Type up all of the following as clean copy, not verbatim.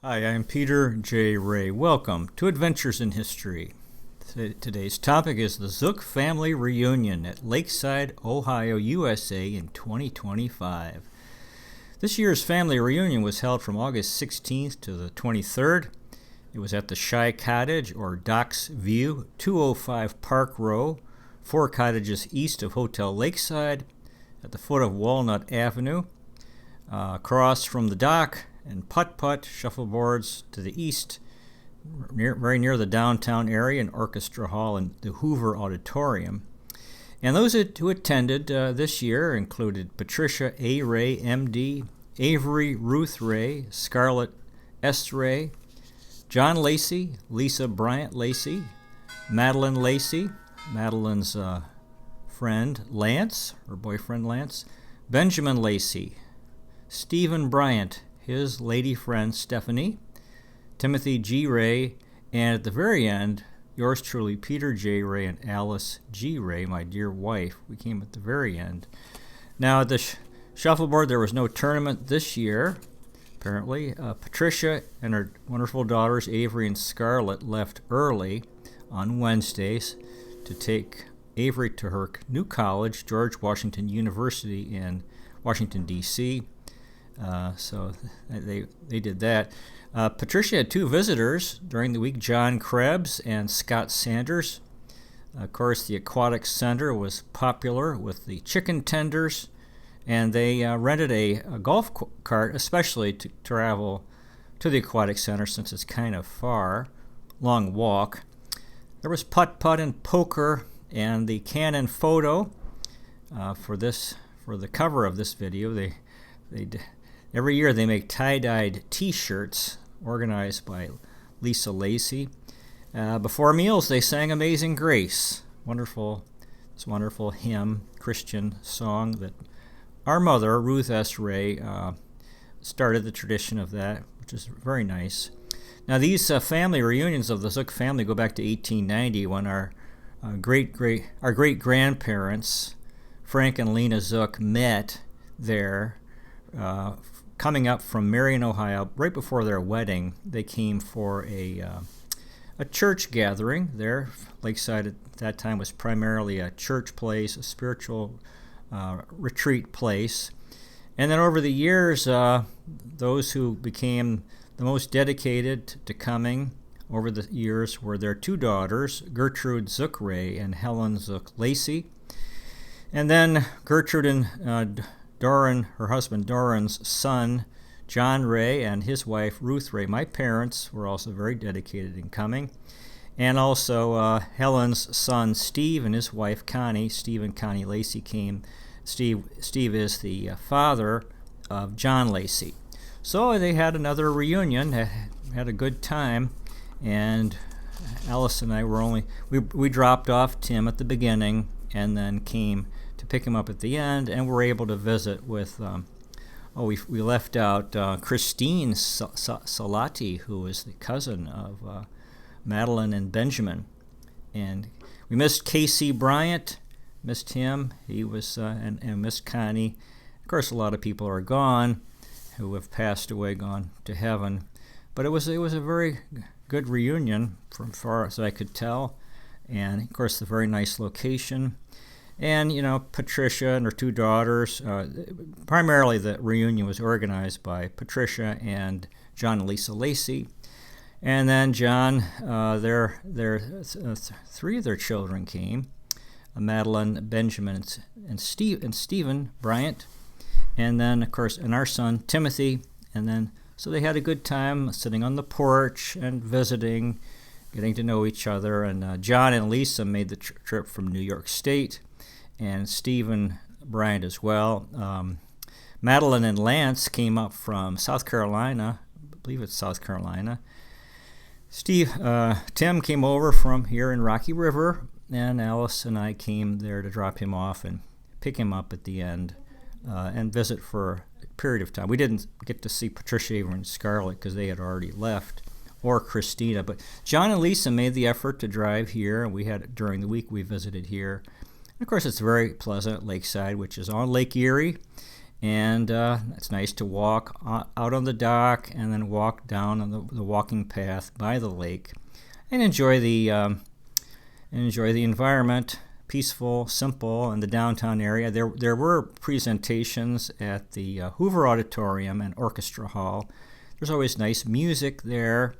Hi, I'm Peter J. Ray. Welcome to Adventures in History. Today's topic is the Zuck family reunion at Lakeside, Ohio, USA in 2025. This year's family reunion was held from August 16th to the 23rd. It was at the Shy Cottage, or Docks View, 205 Park Row, 4 cottages east of Hotel Lakeside, at the foot of Walnut Avenue, across from the dock, and putt-putt shuffleboards to the east, very near the downtown area and Orchestra Hall and the Hoover Auditorium. And those who attended this year included Patricia A. Ray, M.D., Avery Ruth Ray, Scarlett S. Ray, John Lacey, Lisa Bryant Lacey, Madeline Lacey, Madeline's friend Lance, her boyfriend Lance, Benjamin Lacey, Stephen Bryant, his lady friend Stephanie, Timothy G. Ray, and at the very end, yours truly, Peter J. Ray and Alice G. Ray, my dear wife. We came at the very end. Now, at the shuffleboard, there was no tournament this year, apparently. Patricia and her wonderful daughters, Avery and Scarlett, left early on Wednesdays to take Avery to her new college, George Washington University in Washington, D.C., so they did that. Patricia had 2 visitors during the week, John Krebs and Scott Sanders. Of course, the Aquatic Center was popular with the chicken tenders, and they rented a golf cart, especially to travel to the Aquatic Center since it's kind of far, long walk. There was putt-putt and poker, and the Canon photo for the cover of this video. Every year they make tie-dyed T-shirts organized by Lisa Lacey. Before meals, they sang Amazing Grace, this wonderful hymn, Christian song that our mother, Ruth S. Ray, started the tradition of that, which is very nice. Now, these family reunions of the Zuck family go back to 1890 when our great-grandparents, Frank and Lena Zuck, met there. Coming up from Marion, Ohio, right before their wedding, they came for a church gathering there. Lakeside at that time was primarily a church place, a spiritual retreat place. And then over the years, those who became the most dedicated to coming over the years were their 2 daughters, Gertrude Zuck Ray and Helen Zuck Lacey. And then Gertrude and Doran, her husband Doran's son, John Ray, and his wife Ruth Ray, my parents, were also very dedicated in coming. And also Helen's son Steve and his wife Connie, Steve and Connie Lacey, came. Steve is the father of John Lacey. So they had another reunion, had a good time, and Alice and I we dropped off Tim at the beginning and then came to pick him up at the end, and we're able to visit with, we left out Christine Salati, who is the cousin of Madeline and Benjamin. And we missed Casey Bryant, missed him, he was, and missed Connie. Of course, a lot of people are gone who have passed away, gone to heaven. But it was a very good reunion from far as I could tell, and of course, the very nice location. And, Patricia and her 2 daughters, primarily the reunion was organized by Patricia and John and Lisa Lacey. And then John, 3 of their children came, Madeline, Benjamin, and Stephen Bryant. And then, of course, and our son, Timothy. And then, so they had a good time sitting on the porch and visiting, getting to know each other. And John and Lisa made the trip from New York State, and Stephen Bryant as well. Madeline and Lance came up from South Carolina. I believe it's South Carolina. Tim came over from here in Rocky River, and Alice and I came there to drop him off and pick him up at the end and visit for a period of time. We didn't get to see Patricia, Avery, and Scarlett because they had already left, or Christina, but John and Lisa made the effort to drive here, and during the week we visited here. And of course, it's very pleasant, Lakeside, which is on Lake Erie, And it's nice to walk out on the dock and then walk down on the walking path by the lake and enjoy the environment. Peaceful, simple, in the downtown area. There were presentations at the Hoover Auditorium and Orchestra Hall. There's always nice music there.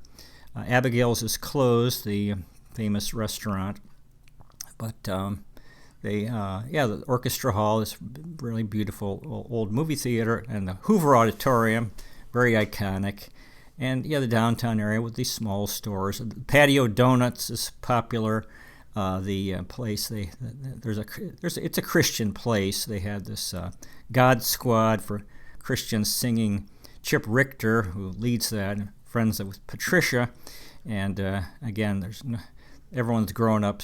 Abigail's is closed, the famous restaurant, but the Orchestra Hall is really beautiful old movie theater, and the Hoover Auditorium, very iconic. And the downtown area with these small stores. Patio Donuts is popular. The place it's a Christian place. They had this God Squad for Christians singing. Chip Richter, who leads that, friends with Patricia, and again, everyone's grown up.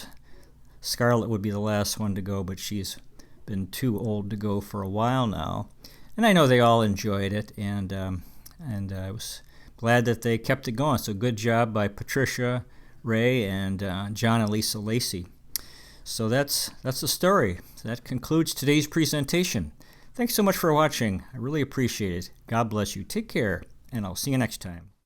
Scarlett would be the last one to go, but she's been too old to go for a while now. And I know they all enjoyed it, and I was glad that they kept it going. So good job by Patricia, Ray, and John and Lisa Lacey. So that's the story. That concludes today's presentation. Thanks so much for watching. I really appreciate it. God bless you. Take care, and I'll see you next time.